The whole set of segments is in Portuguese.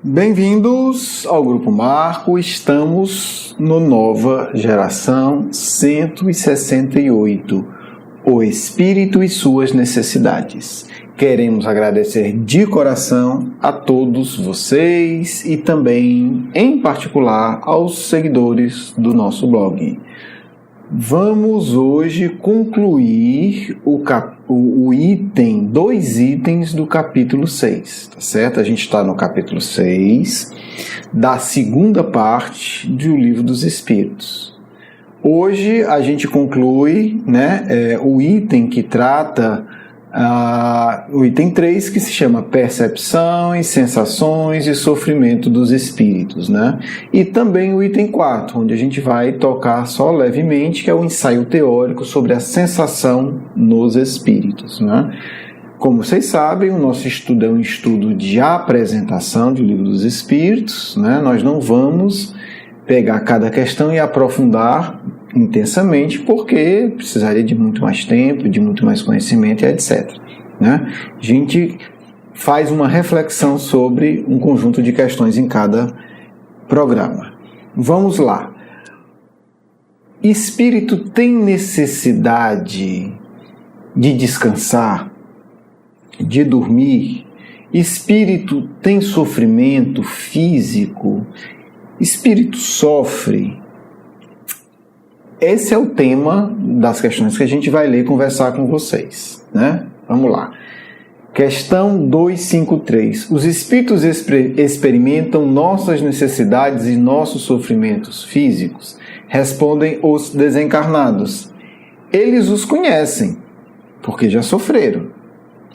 Bem-vindos ao Grupo Marco, estamos no Nova Geração 168, o Espírito e suas necessidades. Queremos agradecer de coração a todos vocês e também, em particular, aos seguidores do nosso blog. Vamos hoje concluir dois itens do capítulo 6, tá certo? A gente está no capítulo 6 da segunda parte do Livro dos Espíritos. Hoje a gente conclui, o item que trata, o item 3, que se chama Percepções, Sensações e Sofrimento dos Espíritos, né? E também o item 4, onde a gente vai tocar só levemente, que é o ensaio teórico sobre a sensação nos espíritos, né? Como vocês sabem, o nosso estudo é um estudo de apresentação do Livro dos Espíritos, né? Nós não vamos pegar cada questão e aprofundar intensamente, porque precisaria de muito mais tempo, de muito mais conhecimento e etc. Né? A gente faz uma reflexão sobre um conjunto de questões em cada programa. Vamos lá. Espírito tem necessidade de descansar, de dormir? Espírito tem sofrimento físico? Espírito sofre? Esse é o tema das questões que a gente vai ler e conversar com vocês, né? Vamos lá. Questão 253. Os espíritos experimentam nossas necessidades e nossos sofrimentos físicos? Respondem os desencarnados. Eles os conhecem, porque já sofreram,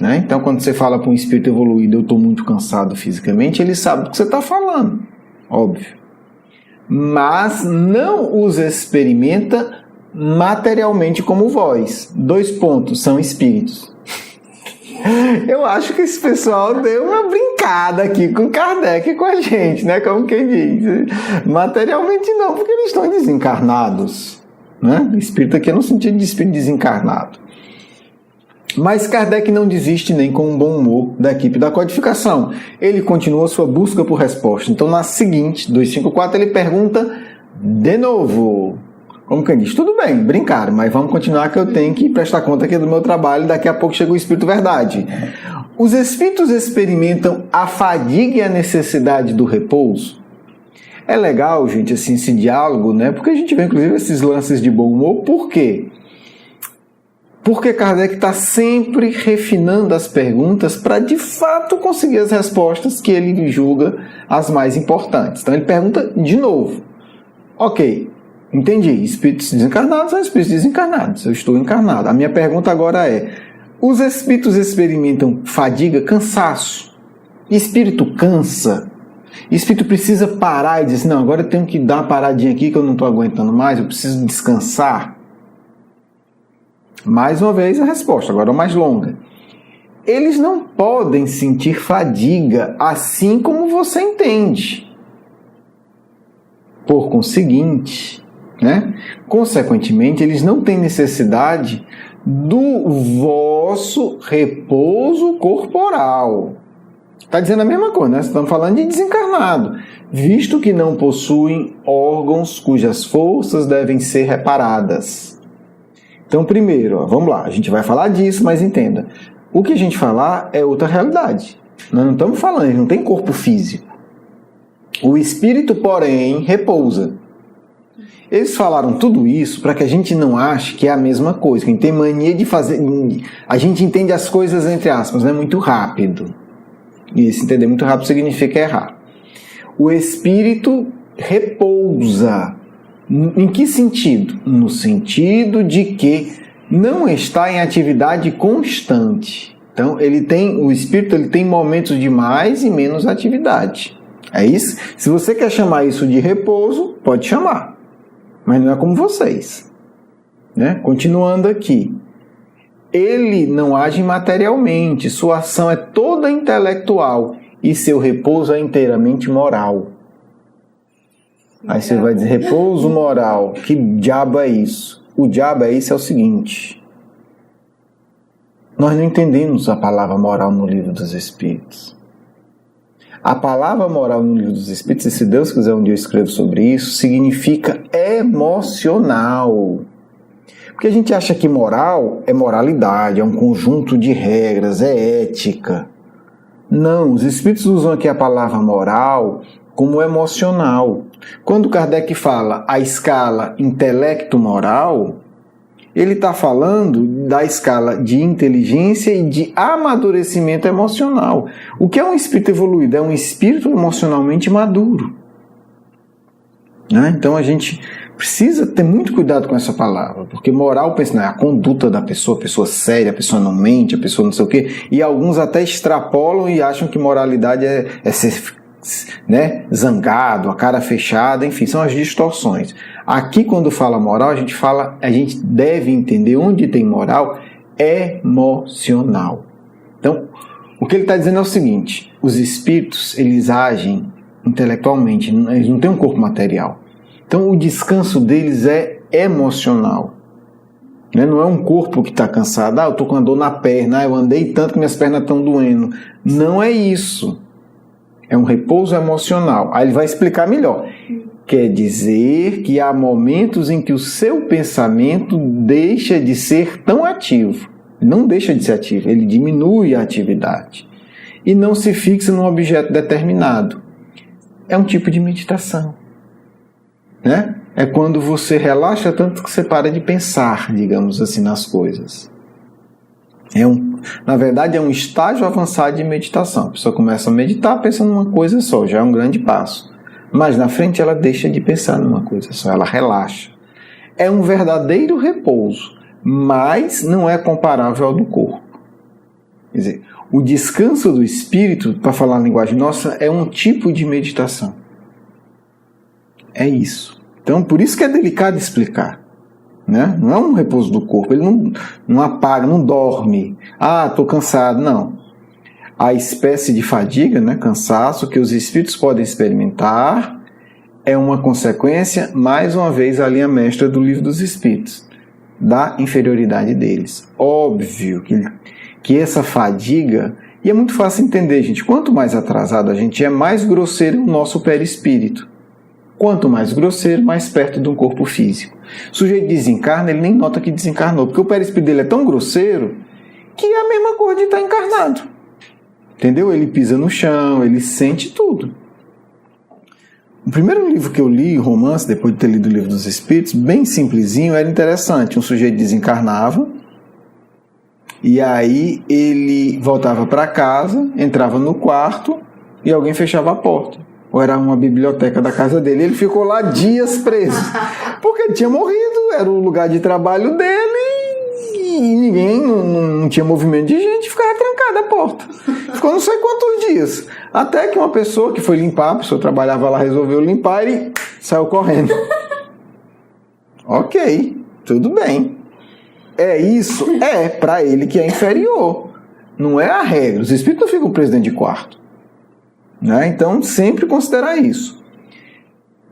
né? Então, quando você fala para um espírito evoluído, eu estou muito cansado fisicamente, ele sabe do que você está falando, óbvio. Mas não os experimenta materialmente como vós. 2 pontos, são espíritos. Eu acho que esse pessoal deu uma brincada aqui com Kardec e com a gente, né? Como quem diz. Materialmente não, porque eles estão desencarnados, né? Espírito aqui é no sentido de espírito desencarnado. Mas Kardec não desiste nem com um bom humor da equipe da codificação. Ele continua sua busca por resposta. Então, na seguinte, 254, ele pergunta de novo. Como quem diz, tudo bem, brincaram, mas vamos continuar que eu tenho que prestar conta aqui do meu trabalho. Daqui a pouco chega o Espírito Verdade. Os espíritos experimentam a fadiga e a necessidade do repouso? É legal, gente, assim, esse diálogo, né? Porque a gente vê, inclusive, esses lances de bom humor. Por quê? Porque Kardec está sempre refinando as perguntas para, de fato, conseguir as respostas que ele julga as mais importantes. Então, ele pergunta de novo. Ok, entendi. Espíritos desencarnados são espíritos desencarnados. Eu estou encarnado. A minha pergunta agora é: os espíritos experimentam fadiga, cansaço? Espírito cansa? Espírito precisa parar e dizer, não, agora eu tenho que dar uma paradinha aqui que eu não estou aguentando mais, eu preciso descansar? Mais uma vez a resposta, agora mais longa. Eles não podem sentir fadiga assim como você entende. Por conseguinte, consequentemente, eles não têm necessidade do vosso repouso corporal. Está dizendo a mesma coisa, né? Estamos falando de desencarnado. Visto que não possuem órgãos cujas forças devem ser reparadas. Então, primeiro, vamos lá, a gente vai falar disso, mas entenda. O que a gente falar é outra realidade. Nós não estamos falando, ele não tem corpo físico. O espírito, porém, repousa. Eles falaram tudo isso para que a gente não ache que é a mesma coisa. Quem tem mania de fazer... A gente entende as coisas, entre aspas, muito rápido. E esse entender muito rápido significa errar. O espírito repousa. Em que sentido? No sentido de que não está em atividade constante. Então, o espírito ele tem momentos de mais e menos atividade. É isso? Se você quer chamar isso de repouso, pode chamar. Mas não é como vocês. Continuando aqui. Ele não age materialmente, sua ação é toda intelectual e seu repouso é inteiramente moral. Aí você vai dizer, repouso moral, que diabo é isso? O diabo é isso, é o seguinte: nós não entendemos a palavra moral no Livro dos Espíritos. A palavra moral no Livro dos Espíritos, e se Deus quiser um dia eu escrevo sobre isso, significa emocional. Porque a gente acha que moral é moralidade, é um conjunto de regras, é ética. Não, os Espíritos usam aqui a palavra moral como emocional. Quando Kardec fala a escala intelecto-moral, ele está falando da escala de inteligência e de amadurecimento emocional. O que é um espírito evoluído? É um espírito emocionalmente maduro. Né? Então a gente precisa ter muito cuidado com essa palavra, porque moral, pensa, não, é a conduta da pessoa, a pessoa séria, a pessoa não mente, a pessoa não sei o quê, e alguns até extrapolam e acham que moralidade é ser, né, zangado, a cara fechada, enfim, são as distorções. Aqui, quando fala moral, a gente deve entender onde tem moral emocional. Então, o que ele está dizendo é o seguinte: os espíritos, eles agem intelectualmente, eles não têm um corpo material. Então, o descanso deles é emocional. Não é um corpo que está cansado. Eu estou com uma dor na perna, eu andei tanto que minhas pernas estão doendo. Não é isso. É um repouso emocional. Aí ele vai explicar melhor. Quer dizer que há momentos em que o seu pensamento deixa de ser tão ativo. Não deixa de ser ativo, ele diminui a atividade. E não se fixa num objeto determinado. É um tipo de meditação. Né? É quando você relaxa tanto que você para de pensar, digamos assim, nas coisas. Na verdade, é um estágio avançado de meditação. A pessoa começa a meditar pensando numa coisa só, já é um grande passo. Mas na frente ela deixa de pensar numa coisa só, ela relaxa. É um verdadeiro repouso, mas não é comparável ao do corpo. Quer dizer, o descanso do espírito, para falar a linguagem nossa, é um tipo de meditação. É isso. Então, por isso que é delicado explicar. Né? Não é um repouso do corpo, ele não apaga, não dorme. Estou cansado, não. A espécie de fadiga, né, cansaço, que os espíritos podem experimentar é uma consequência, mais uma vez, a linha mestra do Livro dos Espíritos, da inferioridade deles. Óbvio que essa fadiga, e é muito fácil entender, gente, quanto mais atrasado a gente é, mais grosseiro é o nosso perispírito. Quanto mais grosseiro, mais perto de um corpo físico. O sujeito desencarna, ele nem nota que desencarnou, porque o perispírito dele é tão grosseiro que é a mesma coisa de estar encarnado. Entendeu? Ele pisa no chão, ele sente tudo. O primeiro livro que eu li, romance, depois de ter lido o Livro dos Espíritos, bem simplesinho, era interessante. Um sujeito desencarnava, e aí ele voltava para casa, entrava no quarto e alguém fechava a porta. Ou era uma biblioteca da casa dele. Ele ficou lá dias preso. Porque ele tinha morrido, era o lugar de trabalho dele e ninguém, não tinha movimento de gente, ficava trancada a porta. Ficou não sei quantos dias. Até que uma pessoa que foi limpar, a pessoa trabalhava lá, resolveu limpar e ele saiu correndo. Ok, tudo bem. É isso? É, para ele que é inferior. Não é a regra. Os espíritos não ficam presos dentro de quarto. Né? Então, sempre considerar isso.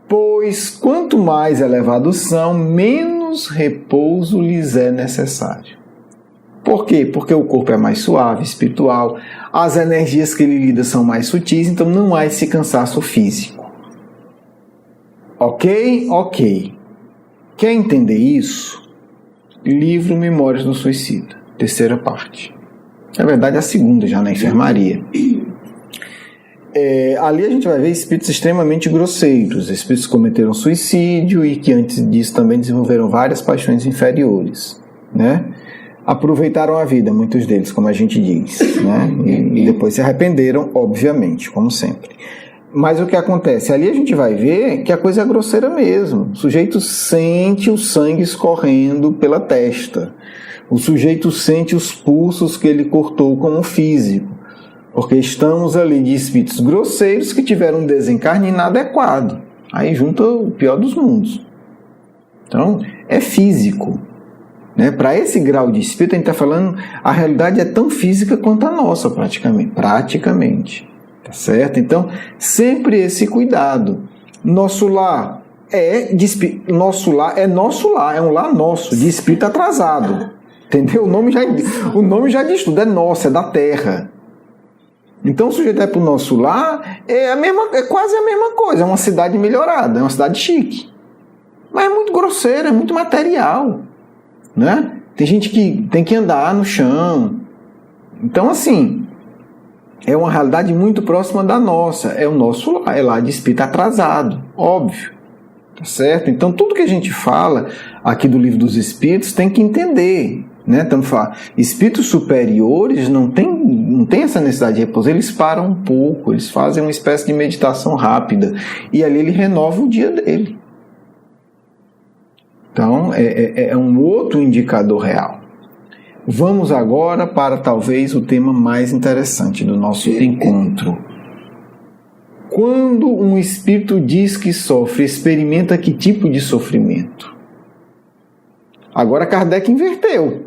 Pois, quanto mais elevados são, menos repouso lhes é necessário. Por quê? Porque o corpo é mais suave, espiritual, as energias que ele lida são mais sutis, então não há esse cansaço físico. Ok? Ok. Quer entender isso? Livro Memórias do Suicida, terceira parte. Na verdade, a segunda, já na enfermaria. Ali a gente vai ver espíritos extremamente grosseiros, espíritos que cometeram suicídio e que antes disso também desenvolveram várias paixões inferiores, né? Aproveitaram a vida, muitos deles, como a gente diz, né? E depois se arrependeram, obviamente, como sempre. Mas o que acontece? Ali a gente vai ver que a coisa é grosseira mesmo. O sujeito sente o sangue escorrendo pela testa. O sujeito sente os pulsos que ele cortou com o físico. Porque estamos ali de espíritos grosseiros que tiveram um desencarne inadequado. Aí junta o pior dos mundos. Então, é físico. Né? Para esse grau de espírito, a gente está falando, a realidade é tão física quanto a nossa, praticamente. Tá certo? Então, sempre esse cuidado. Nosso lar é nosso lar, é um lar nosso, de espírito atrasado. Entendeu? O nome já diz tudo, é nosso, é da terra. Então o sujeito é para o nosso lar, é quase a mesma coisa, é uma cidade melhorada, é uma cidade chique. Mas é muito grosseira, é muito material, né? Tem gente que tem que andar no chão. Então, assim, é uma realidade muito próxima da nossa. É o nosso lar, é lar de espírito atrasado, óbvio. Tá certo? Então, tudo que a gente fala aqui do Livro dos Espíritos tem que entender, né? Estamos falando, espíritos superiores não tem essa necessidade de repouso, eles param um pouco, eles fazem uma espécie de meditação rápida e ali ele renova o dia dele. Então, é um outro indicador real. Vamos agora para talvez o tema mais interessante do nosso encontro. Quando um espírito diz que sofre, experimenta que tipo de sofrimento? Agora Kardec inverteu.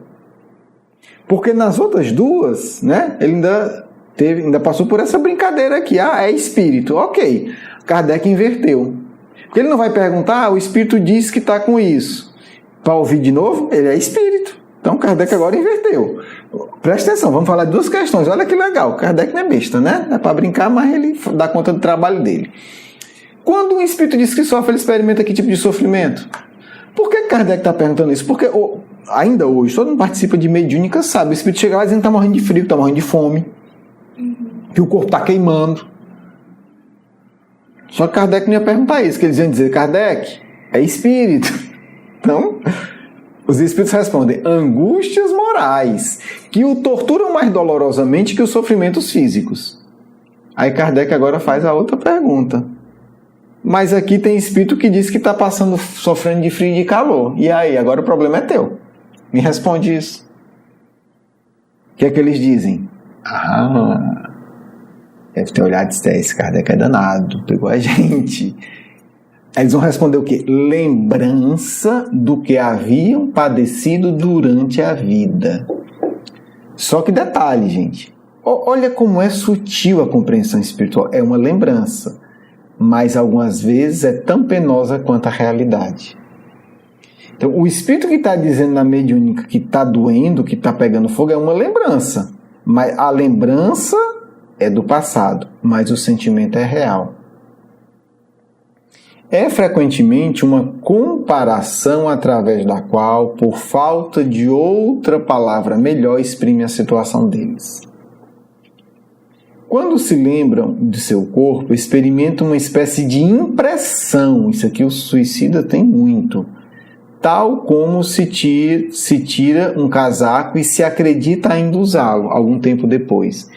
Porque nas outras duas, né, ele ainda passou por essa brincadeira aqui. É espírito. Ok. Kardec inverteu. Porque ele não vai perguntar, o espírito diz que está com isso. Para ouvir de novo, ele é espírito. Então Kardec agora inverteu. Presta atenção, vamos falar de duas questões. Olha que legal, Kardec não é besta, né? É para brincar, mas ele dá conta do trabalho dele. Quando um espírito diz que sofre, ele experimenta que tipo de sofrimento? Por que Kardec está perguntando isso? Porque ainda hoje, todo mundo participa de mediúnica, sabe? O espírito chega lá dizendo que está morrendo de frio, está morrendo de fome, que o corpo está queimando. Só que Kardec não ia perguntar isso, que eles iam dizer, Kardec, é espírito. Então, os espíritos respondem, angústias morais, que o torturam mais dolorosamente que os sofrimentos físicos. Aí Kardec agora faz a outra pergunta. Mas aqui tem espírito que diz que está sofrendo de frio e de calor. E aí, agora o problema é teu. Me responde isso. O que é que eles dizem? Deve ter olhado e disse, esse Kardec é danado, pegou a gente. Aí eles vão responder o quê? Lembrança do que haviam padecido durante a vida. Só que detalhe, gente. Olha como é sutil a compreensão espiritual. É uma lembrança, mas algumas vezes é tão penosa quanto a realidade. Então, o espírito que está dizendo na mediúnica que está doendo, que está pegando fogo, é uma lembrança. Mas a lembrança é do passado, mas o sentimento é real. É frequentemente uma comparação através da qual, por falta de outra palavra melhor, exprime a situação deles. Quando se lembram de seu corpo, experimentam uma espécie de impressão, isso aqui o suicida tem muito, tal como se tira um casaco e se acredita ainda usá-lo algum tempo depois.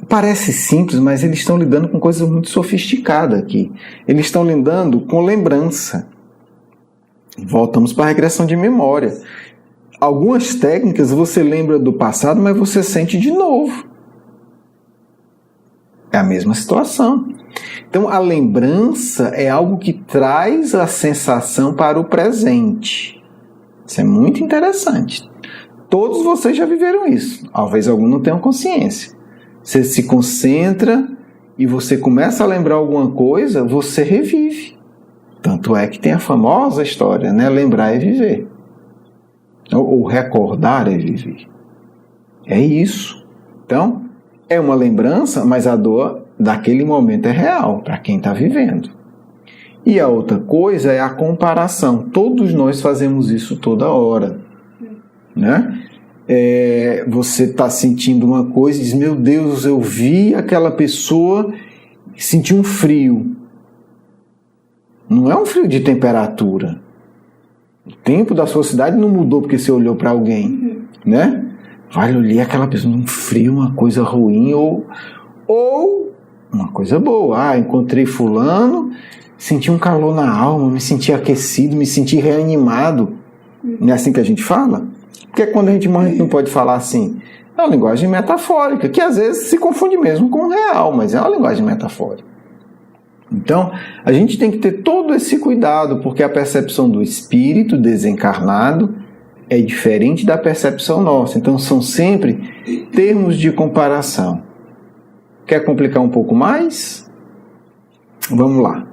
Parece simples, mas eles estão lidando com coisas muito sofisticadas aqui. Eles estão lidando com lembrança. Voltamos para a regressão de memória. Algumas técnicas você lembra do passado, mas você sente de novo. É a mesma situação. Então, a lembrança é algo que traz a sensação para o presente. Isso é muito interessante. Todos vocês já viveram isso. Talvez alguns não tenham consciência. Você se concentra e você começa a lembrar alguma coisa, você revive. Tanto é que tem a famosa história, né? Lembrar é viver. Ou recordar é viver. É isso. Então, é uma lembrança, mas a dor daquele momento é real para quem está vivendo. E a outra coisa é a comparação. Todos nós fazemos isso toda hora, né? Você está sentindo uma coisa e diz, meu Deus, eu vi aquela pessoa e senti um frio. Não é um frio de temperatura. O tempo da sua cidade não mudou porque você olhou para alguém, né? Vai olhar aquela pessoa, um frio, uma coisa ruim ou uma coisa boa. Encontrei fulano, senti um calor na alma, me senti aquecido, me senti reanimado. Não é assim que a gente fala? Porque quando a gente morre, a gente não pode falar assim. É uma linguagem metafórica, que às vezes se confunde mesmo com o real, mas é uma linguagem metafórica. Então, a gente tem que ter todo esse cuidado, porque a percepção do espírito desencarnado é diferente da percepção nossa. Então, são sempre termos de comparação. Quer complicar um pouco mais? Vamos lá.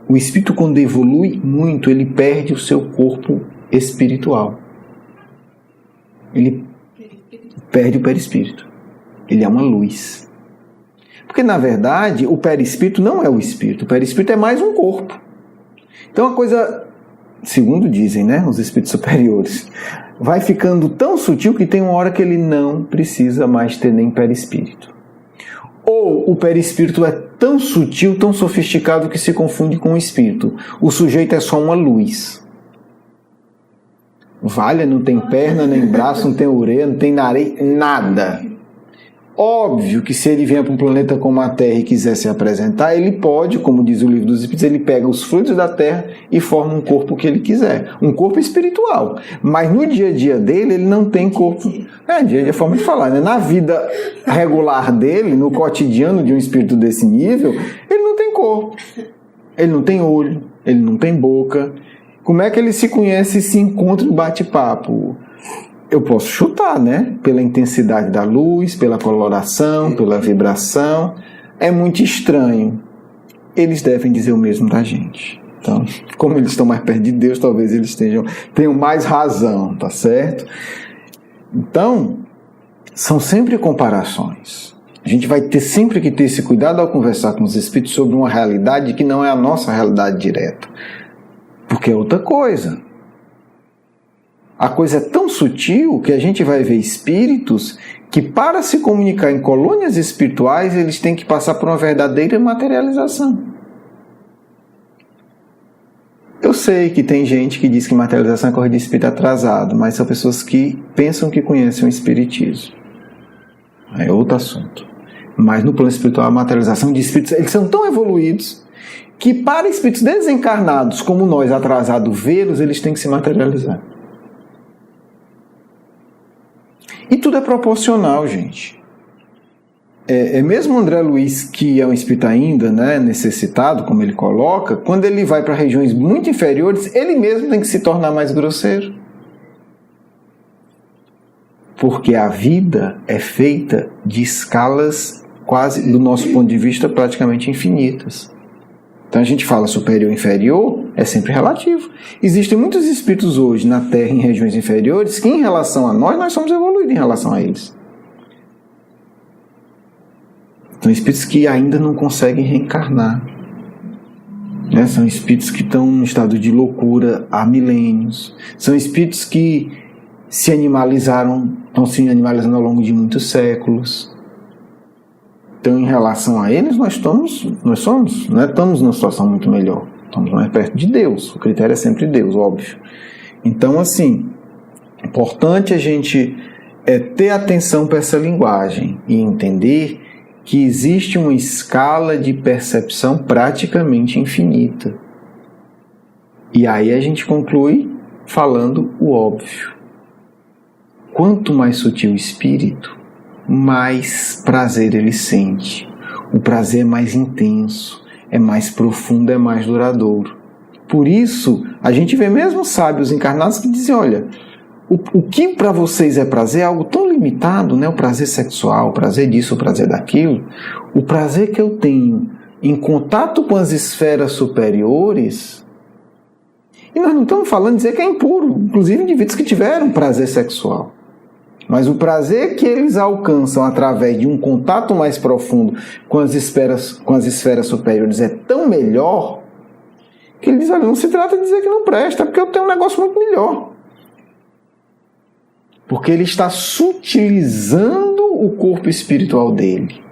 O espírito, quando evolui muito, ele perde o seu corpo espiritual. Ele perde o perispírito. Ele é uma luz. Porque, na verdade, o perispírito não é o espírito. O perispírito é mais um corpo. Então, a coisa, segundo dizem, né, os espíritos superiores, vai ficando tão sutil que tem uma hora que ele não precisa mais ter nem perispírito. Ou o perispírito é tão sutil, tão sofisticado que se confunde com o espírito. O sujeito é só uma luz. Vale, não tem perna, nem braço, não tem orelha, não tem nariz, nada. Óbvio que se ele vier para um planeta como a Terra e quiser se apresentar, ele pode, como diz o livro dos Espíritos, ele pega os frutos da Terra e forma um corpo que ele quiser. Um corpo espiritual. Mas no dia a dia dele, ele não tem corpo. Dia a dia é a forma de falar, né? Na vida regular dele, no cotidiano de um espírito desse nível, ele não tem corpo. Ele não tem olho, ele não tem boca. Como é que ele se conhece e se encontra no bate-papo? Eu posso chutar, né? Pela intensidade da luz, pela coloração, pela vibração. É muito estranho. Eles devem dizer o mesmo da gente. Então, como eles estão mais perto de Deus, talvez eles tenham mais razão, tá certo? Então, são sempre comparações. A gente vai ter sempre que ter esse cuidado ao conversar com os espíritos sobre uma realidade que não é a nossa realidade direta. Porque é outra coisa. A coisa é tão sutil que a gente vai ver espíritos que, para se comunicar em colônias espirituais, eles têm que passar por uma verdadeira materialização. Eu sei que tem gente que diz que materialização é coisa de espírito atrasado, mas são pessoas que pensam que conhecem o espiritismo. É outro assunto. Mas no plano espiritual, a materialização de espíritos, eles são tão evoluídos que, para espíritos desencarnados como nós, atrasados, vê-los, eles têm que se materializar. E tudo é proporcional, gente. Mesmo André Luiz, que é um espírito ainda, né, necessitado, como ele coloca, quando ele vai para regiões muito inferiores, ele mesmo tem que se tornar mais grosseiro. Porque a vida é feita de escalas quase, do nosso ponto de vista, praticamente infinitas. Então a gente fala superior e inferior, é sempre relativo. Existem muitos espíritos hoje na Terra, em regiões inferiores, que em relação a nós somos evoluídos em relação a eles. São espíritos que ainda não conseguem reencarnar. Né? São espíritos que estão em estado de loucura há milênios. São espíritos que se animalizaram, estão se animalizando ao longo de muitos séculos. Então, em relação a eles, nós estamos numa situação muito melhor. Estamos mais perto de Deus. O critério é sempre Deus, óbvio. Então, assim, é importante a gente ter atenção para essa linguagem e entender que existe uma escala de percepção praticamente infinita. E aí a gente conclui falando o óbvio. Quanto mais sutil o espírito, mais prazer ele sente. O prazer é mais intenso, é mais profundo, é mais duradouro. Por isso, a gente vê mesmo sábios encarnados que dizem, olha, o que para vocês é prazer é algo tão limitado, né? O prazer sexual, o prazer disso, o prazer daquilo. O prazer que eu tenho em contato com as esferas superiores, e nós não estamos falando de dizer que é impuro, inclusive indivíduos que tiveram prazer sexual. Mas o prazer que eles alcançam através de um contato mais profundo com as esferas superiores é tão melhor que ele diz, olha, não se trata de dizer que não presta, porque eu tenho um negócio muito melhor. Porque ele está sutilizando o corpo espiritual dele.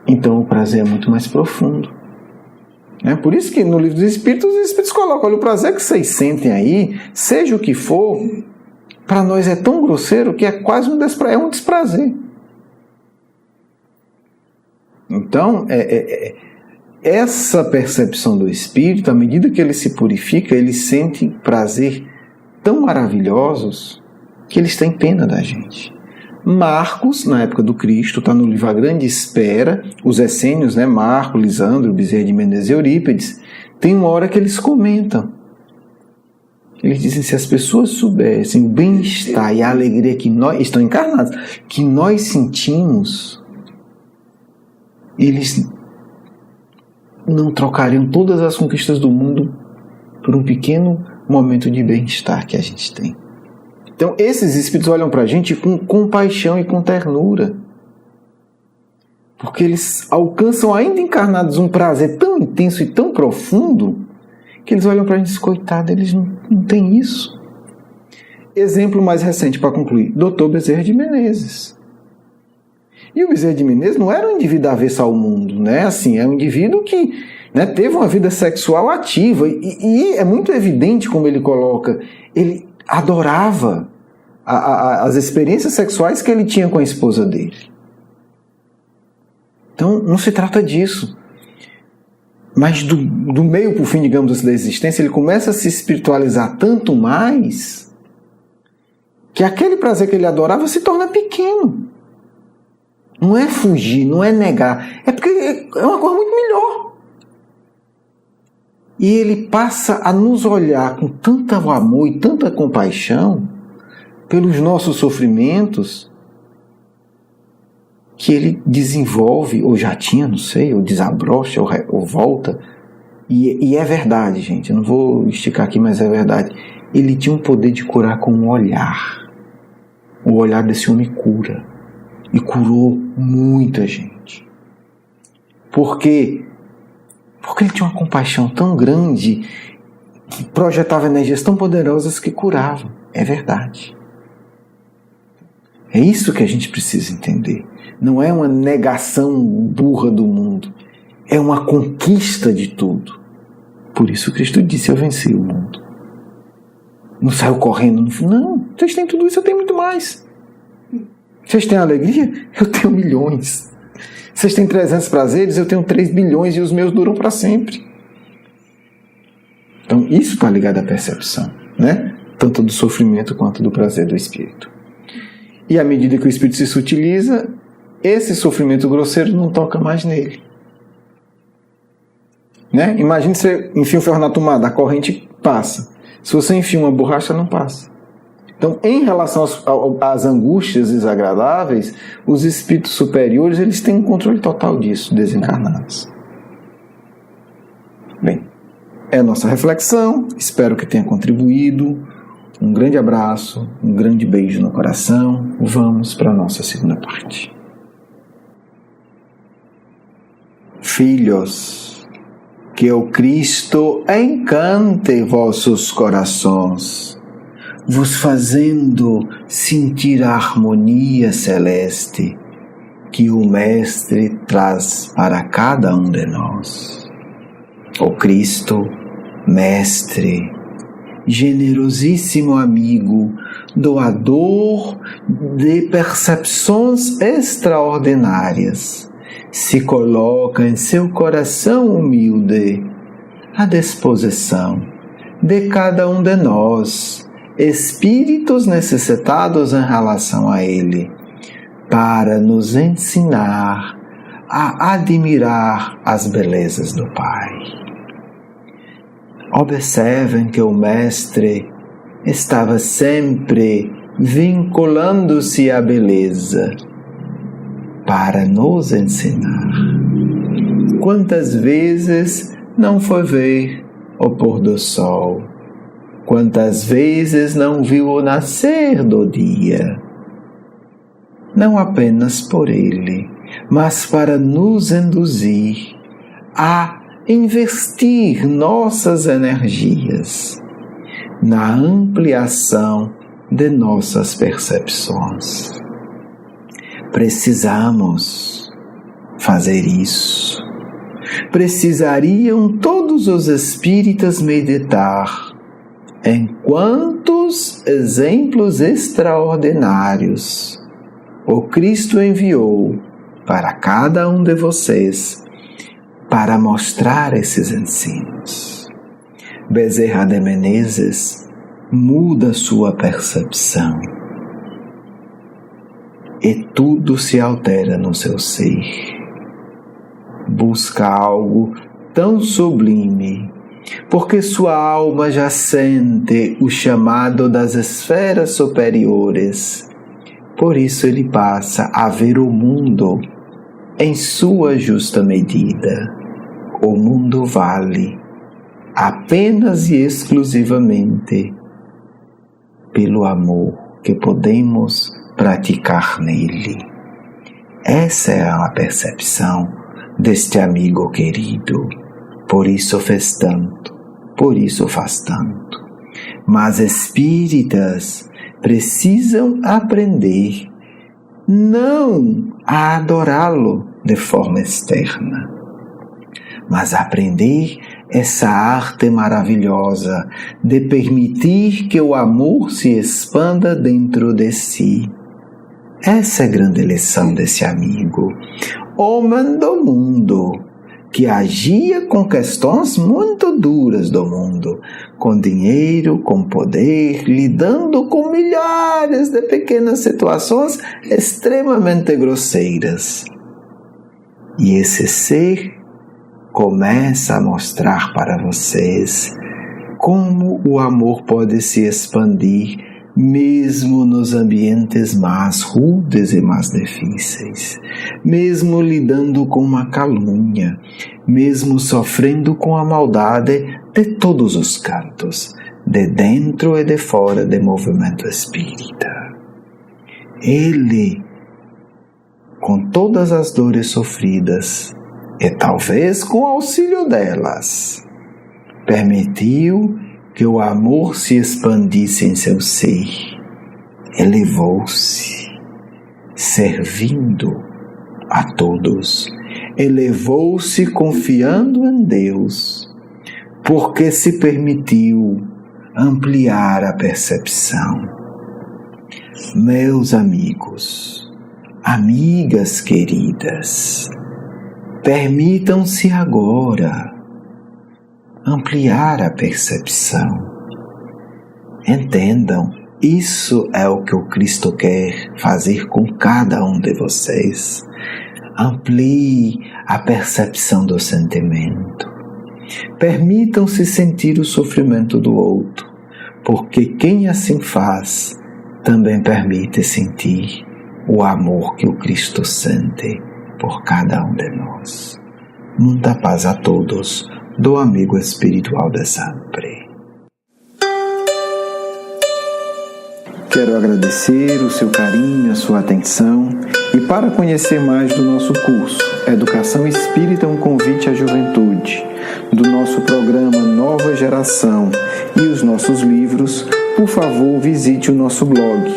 Então o prazer é muito mais profundo. Por isso que no livro dos Espíritos, os Espíritos colocam, olha, o prazer que vocês sentem aí, seja o que for, para nós é tão grosseiro que é quase um desprazer. Então, essa percepção do espírito, à medida que ele se purifica, ele sente prazer tão maravilhosos que eles têm pena da gente. Marcos, na época do Cristo, está no livro A Grande Espera, os essênios, né, Marco, Lisandro, Bezerra de Menezes e Eurípides, tem uma hora que eles comentam. Eles dizem, se as pessoas soubessem o bem-estar e a alegria que nós, estão encarnados, que nós sentimos, eles não trocariam todas as conquistas do mundo por um pequeno momento de bem-estar que a gente tem. Então, esses espíritos olham para a gente com compaixão e com ternura. Porque eles alcançam, ainda encarnados, um prazer tão intenso e tão profundo que eles olham para a gente e dizem, coitado, eles não têm isso. Exemplo mais recente para concluir, Dr. Bezerra de Menezes. E o Bezerra de Menezes não era um indivíduo avesso ao mundo, né? Assim, é um indivíduo que, né, teve uma vida sexual ativa e é muito evidente como ele coloca, ele adorava as experiências sexuais que ele tinha com a esposa dele. Então, não se trata disso. Mas do meio para o fim, digamos, da existência, ele começa a se espiritualizar tanto mais que aquele prazer que ele adorava se torna pequeno. Não é fugir, não é negar. É porque é uma coisa muito melhor. E ele passa a nos olhar com tanto amor e tanta compaixão pelos nossos sofrimentos, que ele desenvolve, ou já tinha, não sei, ou desabrocha, ou volta. E é verdade, gente, eu não vou esticar aqui, mas é verdade. Ele tinha um poder de curar com um olhar. O olhar desse homem cura. E curou muita gente. Por quê? Porque ele tinha uma compaixão tão grande que projetava energias tão poderosas que curavam. É verdade. É isso que a gente precisa entender. Não é uma negação burra do mundo. É uma conquista de tudo. Por isso Cristo disse, eu venci o mundo. Não saiu correndo no fundo. Não, vocês têm tudo isso, eu tenho muito mais. Vocês têm alegria? Eu tenho milhões. Vocês têm 300 prazeres? Eu tenho 3 bilhões e os meus duram para sempre. Então, isso está ligado à percepção, né? Tanto do sofrimento quanto do prazer do espírito. E à medida que o espírito se sutiliza, esse sofrimento grosseiro não toca mais nele. Né? Imagine você enfia um ferro na tomada, a corrente passa. Se você enfia uma borracha, não passa. Então, em relação às angústias desagradáveis, os espíritos superiores, eles têm um controle total disso, desencarnados. Bem, é a nossa reflexão, espero que tenha contribuído. Um grande abraço, um grande beijo no coração. Vamos para a nossa segunda parte. Filhos, que o Cristo encante vossos corações, vos fazendo sentir a harmonia celeste que o Mestre traz para cada um de nós. O Cristo, Mestre, generosíssimo amigo, doador de percepções extraordinárias, se coloca em seu coração humilde à disposição de cada um de nós, espíritos necessitados em relação a Ele, para nos ensinar a admirar as belezas do Pai. Observem que o Mestre estava sempre vinculando-se à beleza para nos ensinar. Quantas vezes não foi ver o pôr do sol? Quantas vezes não viu o nascer do dia? Não apenas por ele, mas para nos induzir a investir nossas energias na ampliação de nossas percepções. Precisamos fazer isso. Precisariam todos os espíritas meditar em quantos exemplos extraordinários o Cristo enviou para cada um de vocês para mostrar esses ensinos. Bezerra de Menezes muda sua percepção e tudo se altera no seu ser. Busca algo tão sublime, porque sua alma já sente o chamado das esferas superiores. Por isso ele passa a ver o mundo em sua justa medida. O mundo vale apenas e exclusivamente pelo amor que podemos praticar nele. Essa é a percepção deste amigo querido. Por isso fez tanto, por isso faz tanto. Mas espíritas precisam aprender não a adorá-lo de forma externa, mas aprender essa arte maravilhosa de permitir que o amor se expanda dentro de si. Essa é a grande lição desse amigo, homem do mundo, que agia com questões muito duras do mundo, com dinheiro, com poder, lidando com milhares de pequenas situações extremamente grosseiras. E esse ser começa a mostrar para vocês como o amor pode se expandir mesmo nos ambientes mais rudes e mais difíceis, mesmo lidando com uma calúnia, mesmo sofrendo com a maldade de todos os cantos, de dentro e de fora do movimento espírita. Ele, com todas as dores sofridas, e talvez com o auxílio delas, permitiu que o amor se expandisse em seu ser, elevou-se, servindo a todos, elevou-se confiando em Deus, porque se permitiu ampliar a percepção. Meus amigos, amigas queridas, permitam-se agora ampliar a percepção. Entendam, isso é o que o Cristo quer fazer com cada um de vocês. Amplie a percepção do sentimento. Permitam-se sentir o sofrimento do outro, porque quem assim faz também permite sentir o amor que o Cristo sente por cada um de nós. Muita paz a todos, do amigo espiritual de sempre. Quero agradecer o seu carinho, a sua atenção, e para conhecer mais do nosso curso Educação Espírita, um convite à juventude, do nosso programa Nova Geração e os nossos livros, por favor visite o nosso blog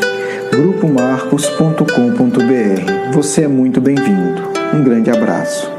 grupomarcos.com.br. Você é muito bem-vindo. Um grande abraço.